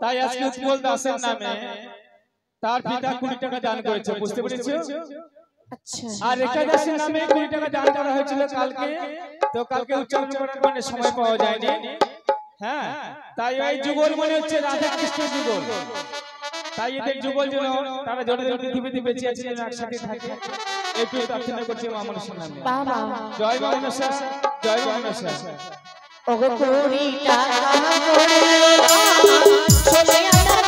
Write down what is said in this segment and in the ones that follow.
তাই আজকে উৎপল দাসের নামে তার পিতা 20 টাকা দান করেছে, বুঝতে পেরেছো? আচ্ছা। আর একাদশীর নামে 20 টাকা দান করা হয়েছিল কালকে, তো কালকে উচ্চারণ করার মানে সময় পাওয়া যায়নি। হ্যাঁ, তাই এই যুগল মনে হচ্ছে রাধা কৃষ্ণ যুগল, তাই এদের যুগল যেন তারা জোরে জোরে পৃথিবীতে বেঁচে আছে, যেন একসাথে থাকে, একটু প্রার্থনা করছি মা মনসার নামে। জয় মা মনসা, জয় মা মনসা। ওগো 20 টাকা করে চলে আনা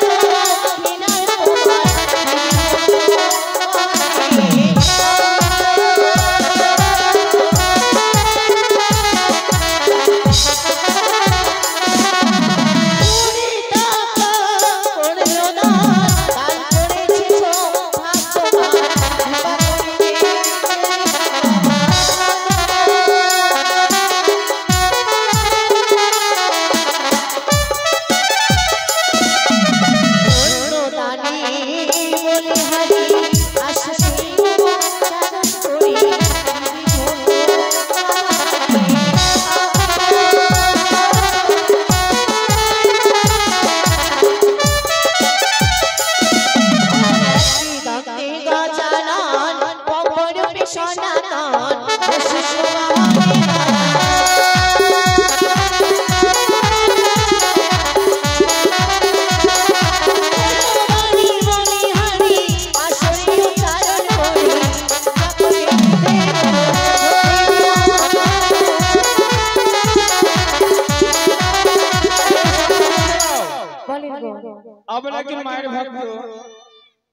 মায়ের ভক্ত,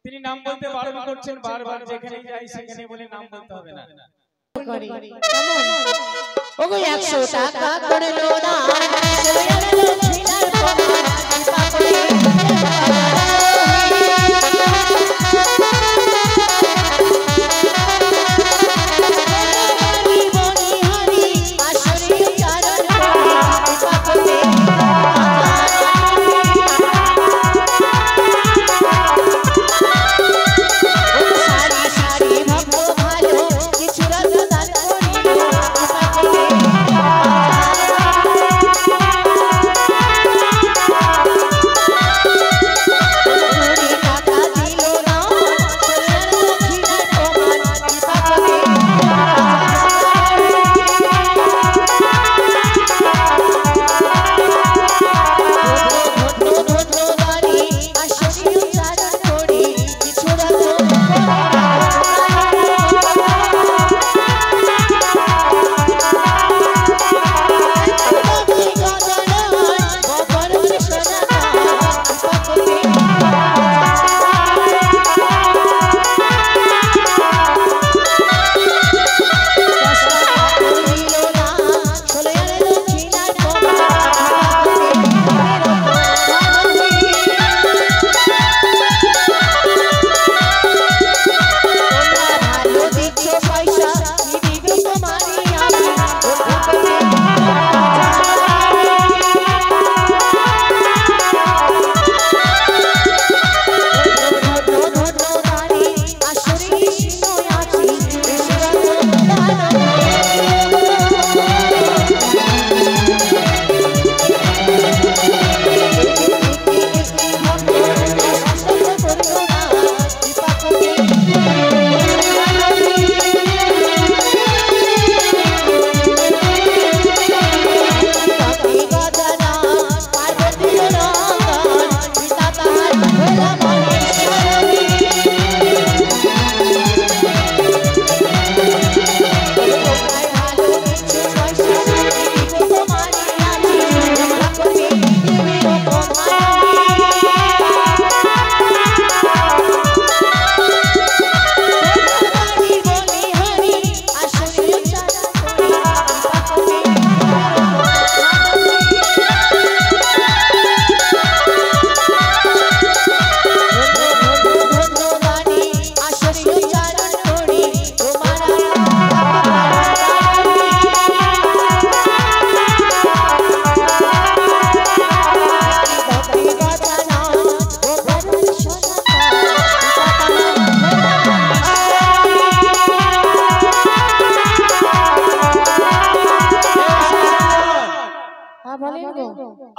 তিনি নাম বলতে বারণ করছেন বারবার, যেখানে যাই সেখানে বলে নাম বলতে হবে না। ওগো 100 টাকা করে লোনা চলে গেল ছিনার প্রমাণ কৃপা করে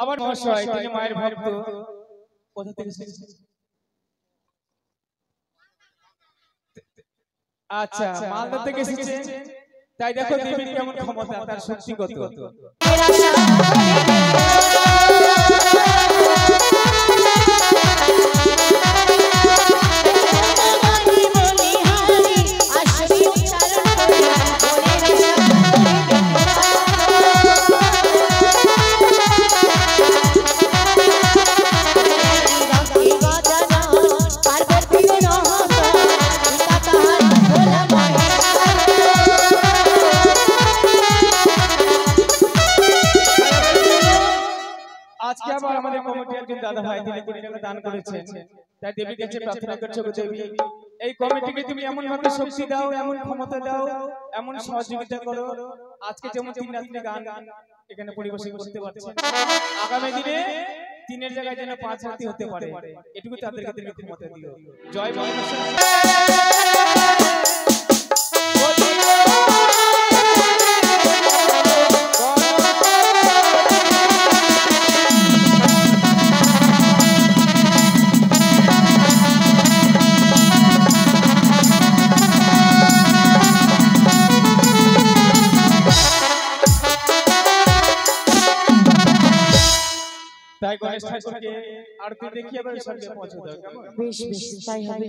আবার মহাশয় তিনি মায়ের ভক্ত, কোথা থেকে এসেছে? আচ্ছা, মালদা থেকে এসেছে। তাই দেখো দেবীর কেমন ক্ষমতা, তার শক্তি কত। আজকে আবার আমাদের কমিটির একজন দাদা ভাই তিনি 20 টাকা দান করেছেন। তাই দেবীর কাছে প্রার্থনা করছে, দেবী এই কমিটিকে তুমি এমন ভাবে শক্তি দাও, এমন ক্ষমতা দাও, এমন সহযোগিতা করো, আজকে যেমন 3 রাত্রি গান এখানে পরিবেশন করতে পারছে, আগামী দিনে 3 জায়গায় যেন 5 রাত্রি হতে পারে, এটুকু তাদেরকে তুমি ক্ষমতা দিও। জয় বাবা। তাই গণেশ ঠাকুরকে আরতি দেখিয়ে আবার সঙ্গে পৌঁছে দাও, কেমন? বেশ বেশ, তাই হবে।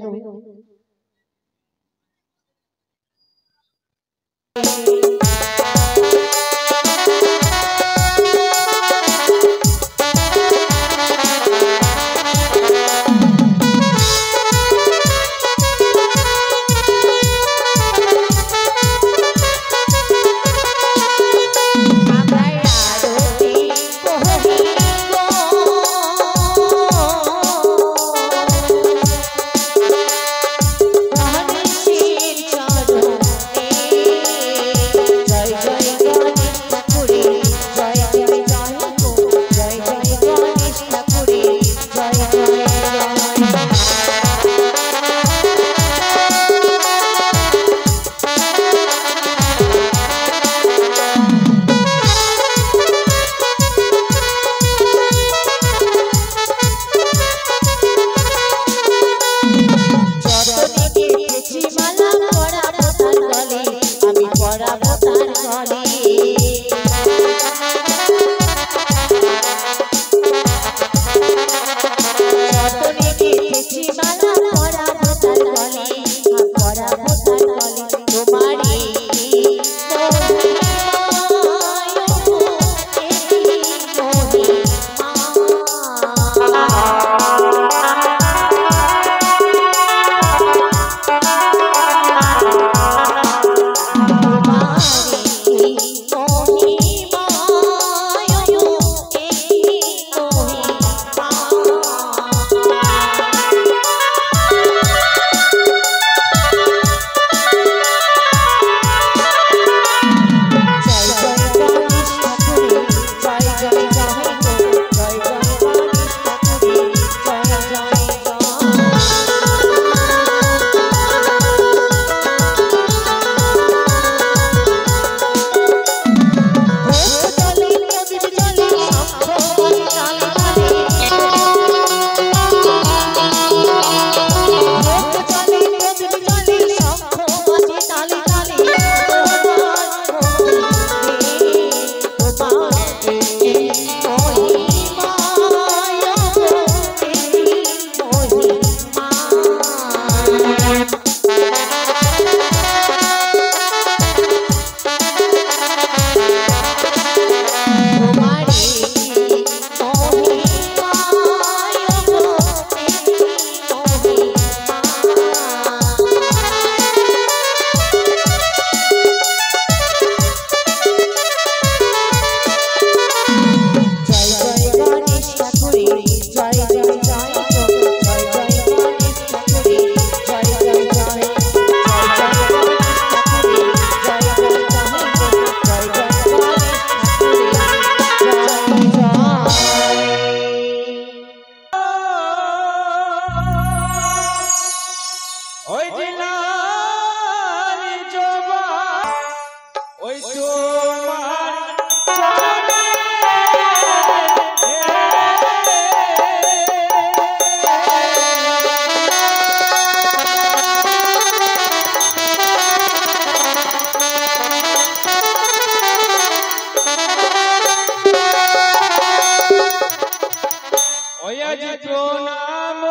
আজ প্রণাম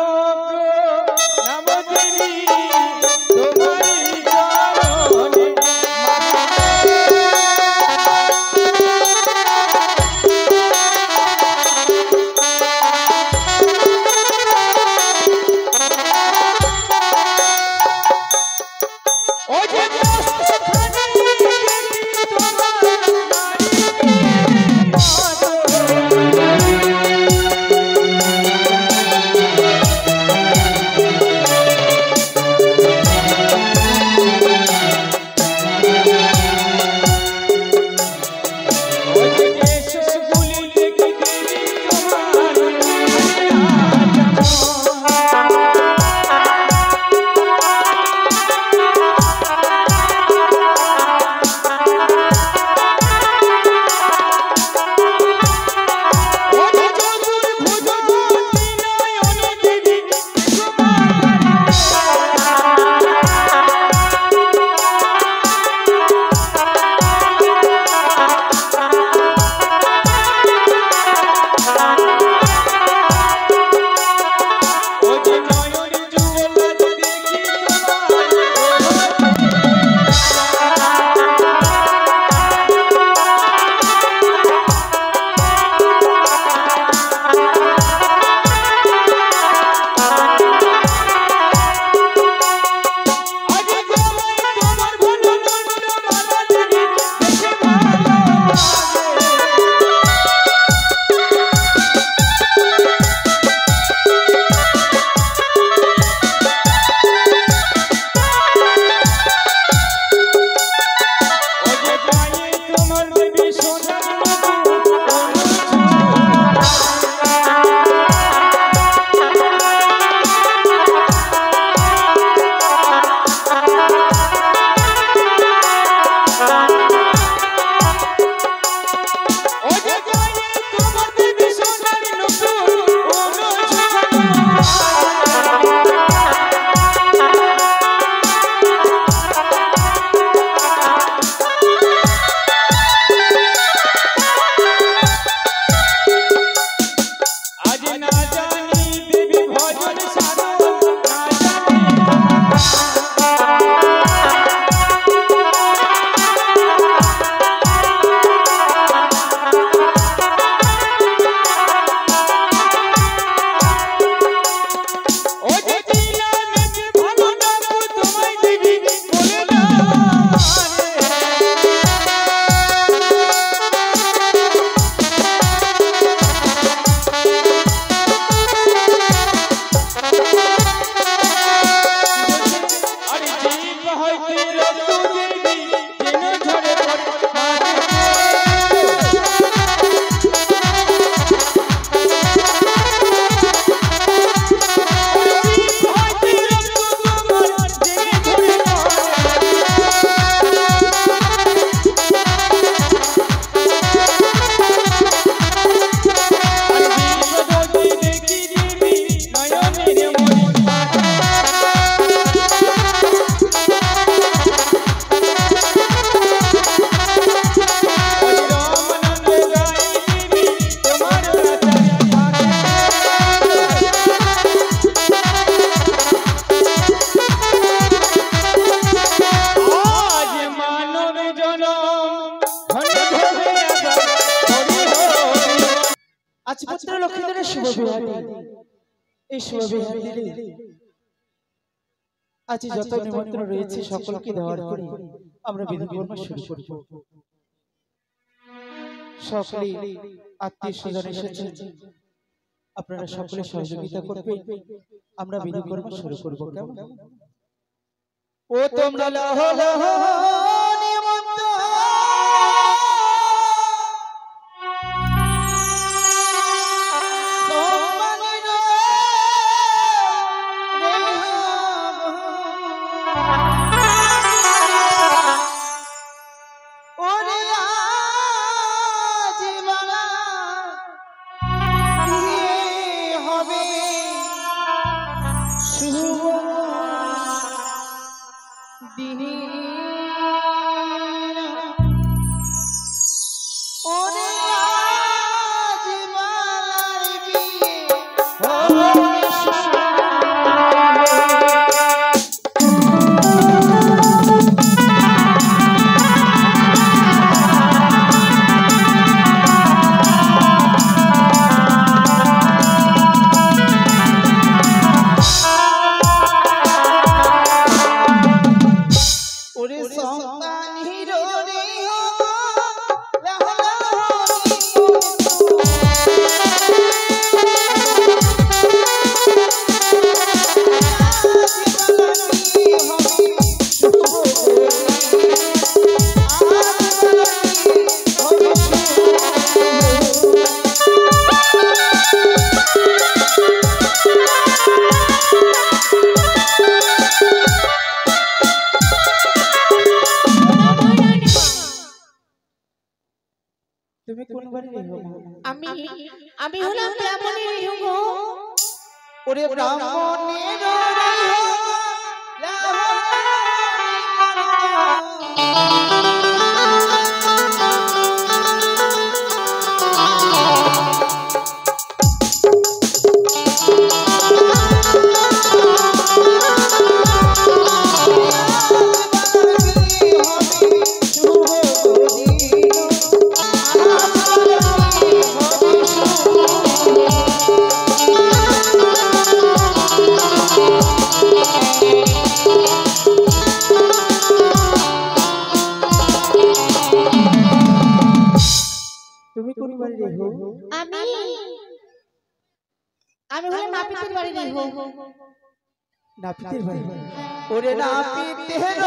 প্রণাম দেবী তোমারি চরণে আজ পুত্র লক্ষ্মীদের শুভ বিহারে এই শুভ বিহারে আজ যত নিমন্ত্রণ রয়েছে সকলকে দেওয়ার পরে আমরা বিধিকর্ম শুরু করব। সকলে আত্মীয় স্বজন এসেছে, আপনারা সকলে সহযোগিতা করবেন, আমরা বিধিকর্ম শুরু করব। কেমন? ও তোমরা লহ লহ দিনে আমি আমি হলাম ব্রাহ্মণের রেহু ওরে ব্রাহ্মণের আমি হলাম নাপিতের বাড়ি রেহু নাপিতের বাড়ি ওরে নাপিতের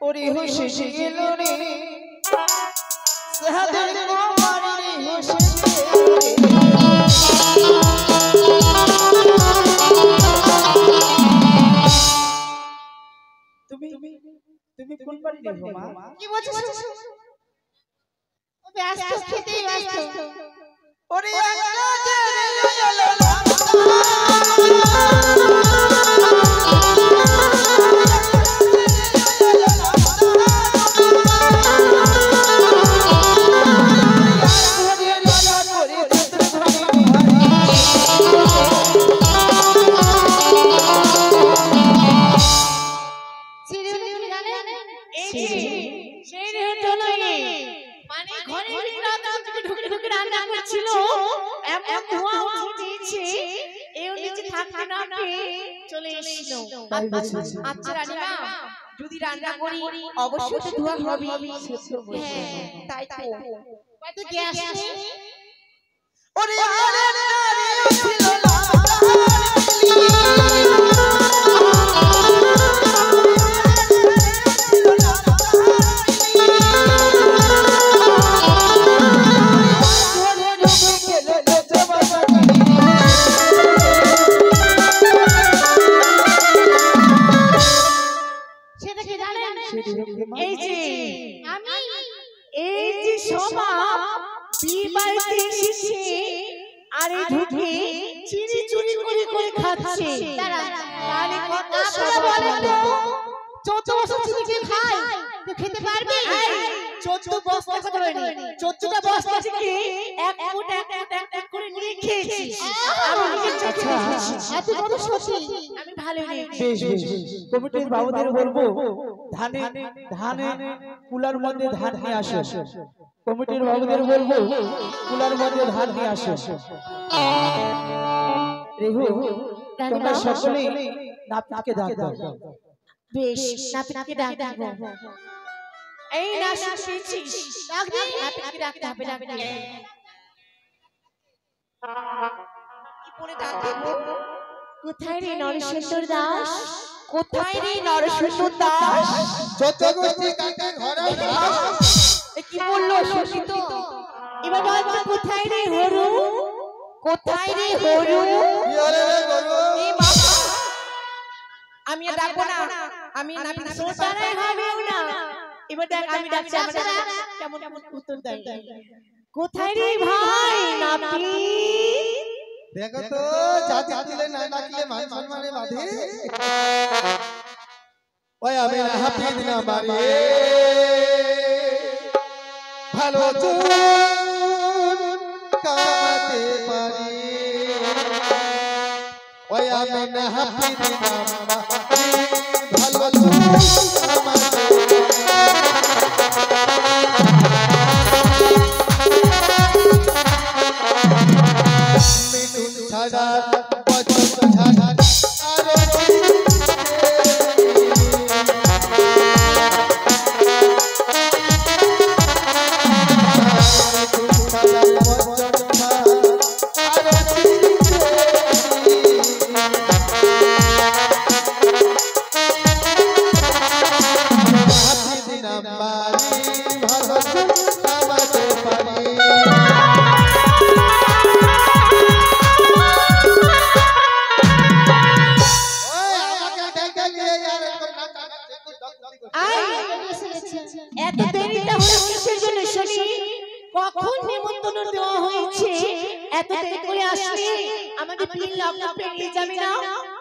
ওরে হোসে গেল রে সাহাদের কুমারী হোসে তুমি তুমি কোন বাড়ি রেহু মা কি বলছিস ও ব্যস্ত খেতেই ব্যস্ত ওরে একটা জেরে গেল আচ্ছা রানীমা যদি রান্না করি অবশ্যই তো ধোয়া হবে তাই তো কয়তো গ্যাস নেই ওরে আরে নারী ছিল না কমিটির বাবুদের বলবো ধানে কুলার মধ্যে ধান নিয়ে আসে কমিটির বাবুদের বলবো কুলার মধ্যে ধান নিয়ে আসে রেহু তোমরা সকলেই নাপিতকে ডাক দাও বেশ নাপিতকে ডাক দাও এই না শুনছিস ডাক দে নাপিতকে ডাকতে হবে ডাক দে কি বলে ডাক দেব কোথায় রে নরসুন্দর দাস কোথায় রে নরসুন্দর দাস যত গোষ্ঠী কাকে ঘরে কি বললো শুনি তো এবার বল কোথায় রে হরু কোথায় রে হরু এ বাবা আমি আর ডাকবো না আমি নাপিত সোতারাই হবেও না এবার দেখ আমি ডাকছি কেমন উত্তর দেয় কোথায় রে ভাই নাপিত দেখো তো জাতি দিলে না ডাকলে মান সম্মানে বাঁধে ওই আমি নাপিত না মারি ভালো চুন কামাতে পারি ওই আমি নাপিত না মারি ভালো চুন কামাতে মিঠুন ছাড়া কখন নিমন্ত্রণ দেওয়া হয়েছে এত দেরি করে আসলে আমাকে প্লিজ লগ্ন পেরিয়ে যাবে না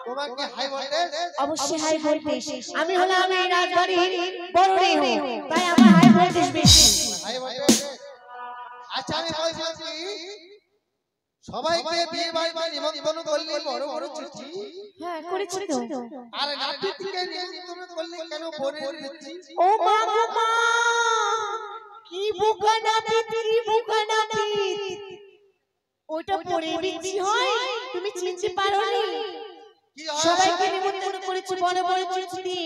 তোমাকে হাই ভোল্টেজ অবশ্যই হাই ভোল্টেজ আমি হলাম এই রাজবাড়ির বড় রেহু তাই আমার হাই ভোল্টেজ বেশি হাই ভোল্টেজ আচ্ছা আমি বলছিলাম কি সবাইকে বিয়ে বাড়িতে নিমন্ত্রণ করলে বড় বড় চিঠি হ্যাঁ করেছি তো আর নাতিকে নিমন্ত্রণ করলে কেন বোনের চিঠি ও মা গো মা কি বুকা নাপিত কি বুকা নাপিত ওটা পরে বিচি হয় তুমি চিনতে পারোনি কি হয় সবাইকে নিমন্ত্রণ করেছি বড় বড় চিঠি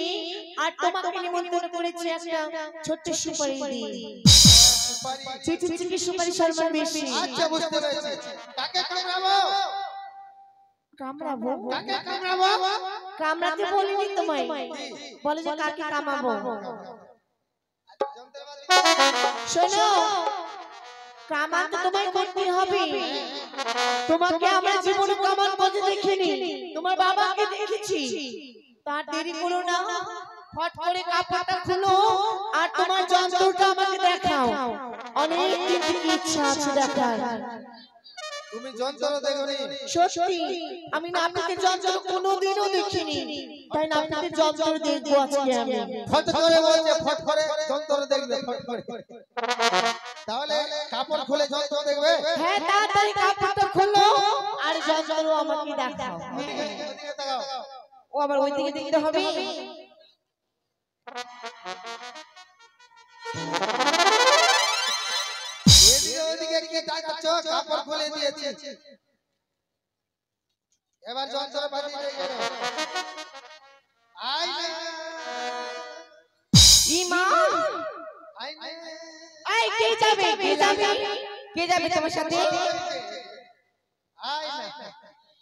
আর তোমাকে নিমন্ত্রণ করেছি একটা ছোট্ট সুপারি দিয়ে চিঠি চিঠি সুপারি সম্মান বেশি আচ্ছা বুঝতে পেরেছি কাকে কামড়াবো কামড়াবো কাকে কামড়াবো কামড়াতে বলিনি তোমায় বলে যে কাকে কামাবো জানতে পারি শোনো কামান তো তোমায় করতে হবে তোমাকে আমরা জীবনে কামান করতে দেখিনি তোমার বাবাকে দেখেছি তার দেরি করো না ফট করে কাপড়টা খুলো আর তোমার যন্ত্রটা আমাকে দেখাও অনেক দিন থেকে ইচ্ছা আছে দেখার তুমি যন্ত্র দেখোনি সত্যি আমি নাপিতের যন্ত্র কোনোদিনও দেখিনি তাই নাপিতের যন্ত্র দেখবো আজকে আমি ফট করে বলছে ফট করে যন্ত্র দেখবে ফট করে তাহলে কাপড় খুলে যন্ত্র দেখবে হ্যাঁ তাড়াতাড়ি কাপড়টা খুলো আর যন্ত্র আমাকে দেখাও ওদিকে তাকাও ও আবার ওইদিকে দেখতে হবে এদিকে ওদিকে কি তাকাচ্ছ কাপড় খুলে দিয়েছি এবার যন্ত্র পাতি দেখবে আই না ইমা আই না আই কে যাবে কে যাবে কে যাবে তোমার সাথে আই না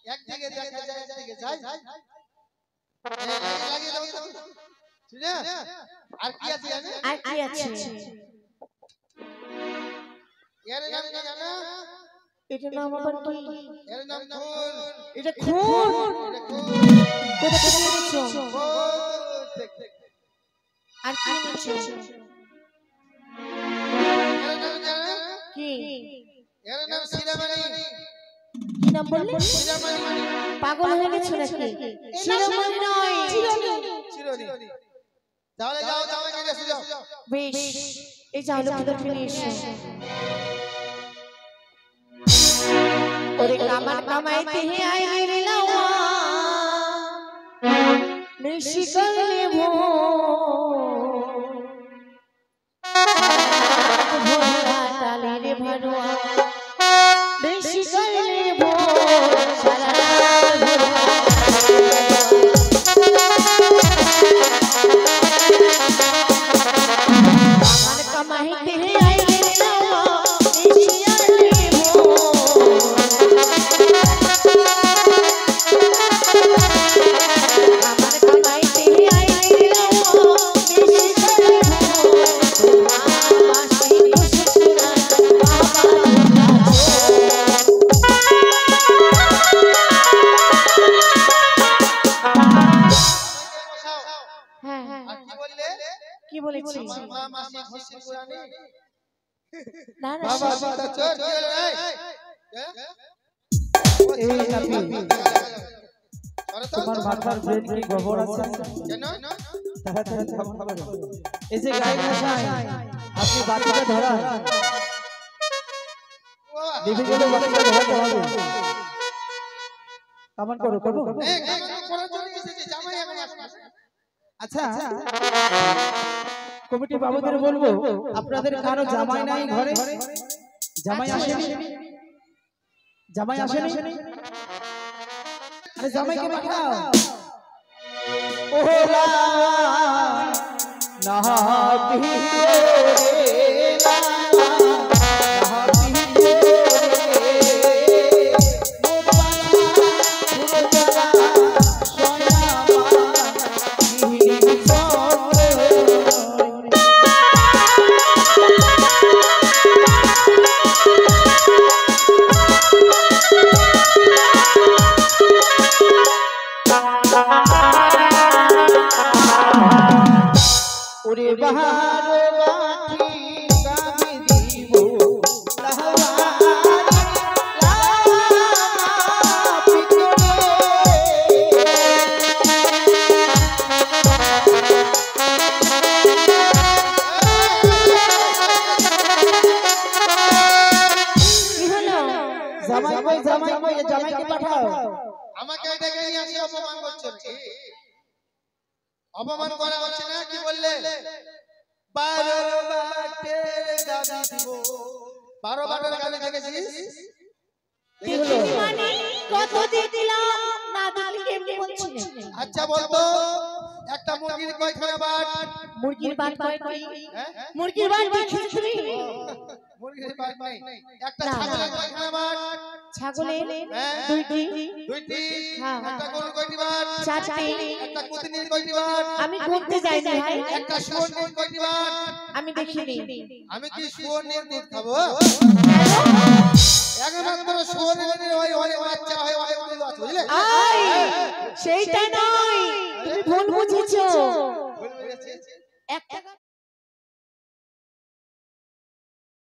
একদিকে দেখা যায় একদিকে যায় লাগিয়ে দাও তো ঠিক আছে আর কি আছে জানো আর কি আছে এর নাম কি জানো এটা নাম আবার কি এর নাম খুন এটা খুন এটা খুন কোথা থেকে এনেছো আর কি এনেছো এর নাম জানো কি এর নাম শিরামণি কি নাম বললে শিরামণি পাগল হয়ে গেছো নাকি শিরোমণি নয় চিরনি তাহলে যাও জামাইকে এসে যাও বেশ এই যাও লোকদের ফিরে এসো ওরে কামার কামাইতে হে আইলে লাওয়া নিশি করলে ভো ভোলা টালে রে ভরোয়া নিশি করলে ভো সারা রাত ভরোয়া কামার কামাইতে হে আইলে লাওয়া নিশি করলে ভো আমার কামাইতে হে আইলে লাওয়া নিশি করলে ভো বাসি খুশকুরা হ্যাঁ হ্যাঁ আর কি বললে কি বলেছি মা মাসি খুশি কুরানি না না বাবা বাবা চোর কি হলো এই এই নাপি তোমার মাথার ব্রেন কি গোবর আছে কেন তাড়াতাড়ি থামুন করো এই যে গায়ে মশাই আপনি বাকিটা ধরা দিদি গেলে বাকিটা ধরাতে হবে কামান করো করো এই কেন করার জন্য এসেছি জামাই এখন আসবে আচ্ছা কমিটি বাবুদের বলবো আপনাদের কারো জামাই নাই ঘরে জামাই আসেনি জামাই আসেনি জামাইকে পাঠাও ওলা না ওরে বাহার বাটি গাবি দিব জামাইকে পাঠাও আমাকে ডেকে নিয়ে আসি অপমান করছো কি অপমান করা হচ্ছে না কি বললে 12 বাটের গাবি দিব 12 বাটের গাবি দেখেছিস মানে কত দিয়ে দিলাম না দিলে কেমনে বলছিস আচ্ছা বলতো একটা মুরগির কয়খানা বাট মুরগির বাট কয়টি মুরগির বাট দেখিস তুমি মুরগির বাট নাই একটা ছাগলের কয়খানা বাট ছাগলের দুইটি হ্যাঁ একটা গরুর কয়টি বাট চারটি একটা কুতিনির কয়টি বাট আমি ঘুরতে যাই না ভাই একটা শুয়োরের কয়টি বাট আমি দেখিনি আমি কি শুয়োরের দুধ খাবো একমাত্র শুয়োরের ওই অনেক বাচ্চা হয় অনেক দুধ আছে বুঝলে সেইটা নয় তুমি ভুল বুঝেছো বলে বলেছে একটা